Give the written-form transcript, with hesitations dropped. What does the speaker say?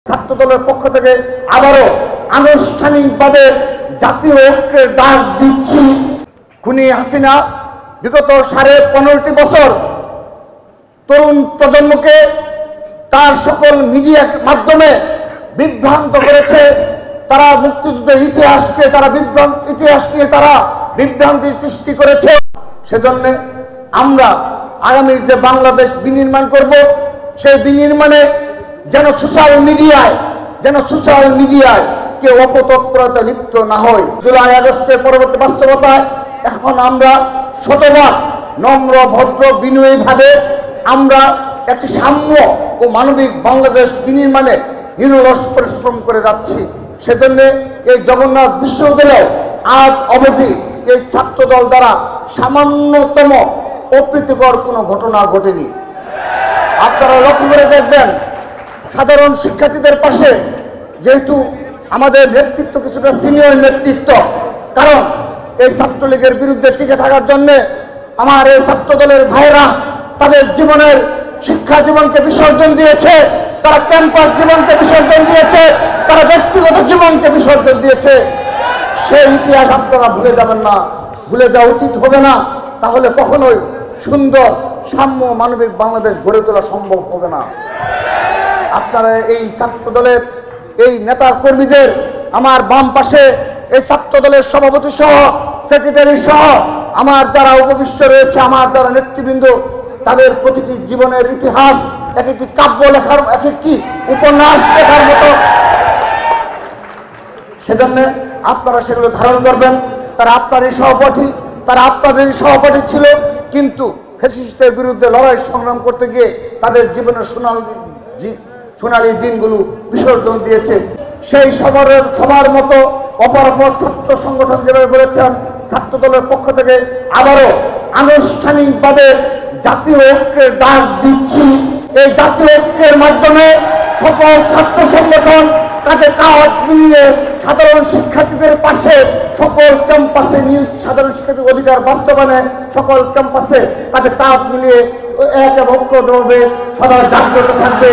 ছাত্র দলের পক্ষ থেকে আবারও আনুষ্ঠানিকভাবে জাতীয় ঐক্যের ডাক দিচ্ছি। খুনি হাসিনা বিগত 15.5 বছর তরুণ প্রজন্মকে তার সকল মিডিয়ার মাধ্যমে বিভ্রান্ত করেছে। তারা মুক্তিযুদ্ধের ইতিহাস নিয়ে তারা বিভ্রান্তির সৃষ্টি করেছে। সেজন্য আমরা আগামীর যে বাংলাদেশ বিনির্মাণ করব, সেই বিনির্মাণে যেন সোশ্যাল মিডিয়ায় কেউ অপতৎপরতায় লিপ্ত না হয়। জুলাই আগস্টের পরবর্তী বাস্তবতায় এখন আমরা শতভাগ নম্র ভদ্র বিনয়ীভাবে আমরা একটি সাম্য ও মানবিক বাংলাদেশ বিনির্মাণে নিরলস পরিশ্রম করে যাচ্ছি। সেজন্য এই জগন্নাথ বিশ্ববিদ্যালয় আজ অবধি এই ছাত্রদল দ্বারা সামান্যতম অপ্রীতিকর কোনো ঘটনা ঘটেনি। আপনারা লক্ষ্য করে দেখবেন, সাধারণ শিক্ষার্থীদের পাশে যেহেতু আমাদের নেতৃত্ব কিছুটা সিনিয়র নেতৃত্ব, কারণ এই ছাত্রলীগের বিরুদ্ধে টিকে থাকার জন্য আমার এই ছাত্রদলের ভাইরা তাদের জীবনের শিক্ষা জীবনকে বিসর্জন দিয়েছে, তারা ক্যাম্পাস জীবনকে বিসর্জন দিয়েছে, তারা ব্যক্তিগত জীবনকে বিসর্জন দিয়েছে। সেই ইতিহাস আপনারা ভুলে যাবেন না, ভুলে যাওয়া উচিত হবে না। তাহলে কখনোই সুন্দর সাম্য মানবিক বাংলাদেশ গড়ে তোলা সম্ভব হবে না। আপনারা এই ছাত্রদলের এই নেতা কর্মীদের আমার বাম পাশে এই ছাত্রদলের সভাপতি সহ সেক্রেটারি সহ আমার যারা উপবিষ্ট রয়েছে, আমার যারা নেতৃবৃন্দ, তাদের প্রতিটি জীবনের ইতিহাস এক একটি কাব্য লেখার, এক একটি উপন্যাস লেখার মতো। সেজন্য আপনারা সেগুলো ধারণ করবেন। তারা আপনাদের সহপাঠী ছিল, কিন্তু ফ্যাসিস্টের বিরুদ্ধে লড়াই সংগ্রাম করতে গিয়ে তাদের জীবনের সোনালী দিনগুলো বিসর্জন দিয়েছে। সেই সবার মতো অপরাপর ছাত্র সংগঠন যেভাবে বলেছেন, ছাত্র দলের পক্ষ থেকে আবারও আনুষ্ঠানিকভাবে জাতীয় ঐক্যের ডাক দিচ্ছি। এই জাতীয় ঐক্যের মাধ্যমে সকল ছাত্র সংগঠন কাঁধে কাঁধ মিলিয়ে সাধারণ শিক্ষার্থীদের পাশে সকল ক্যাম্পাসে সাধারণ শিক্ষার্থীর অধিকার বাস্তবায়নে সকল ক্যাম্পাসে কাঁধে কাঁধ মিলিয়ে এক এবং ঐক্যভাবে সদা জাগ্রত থাকবে।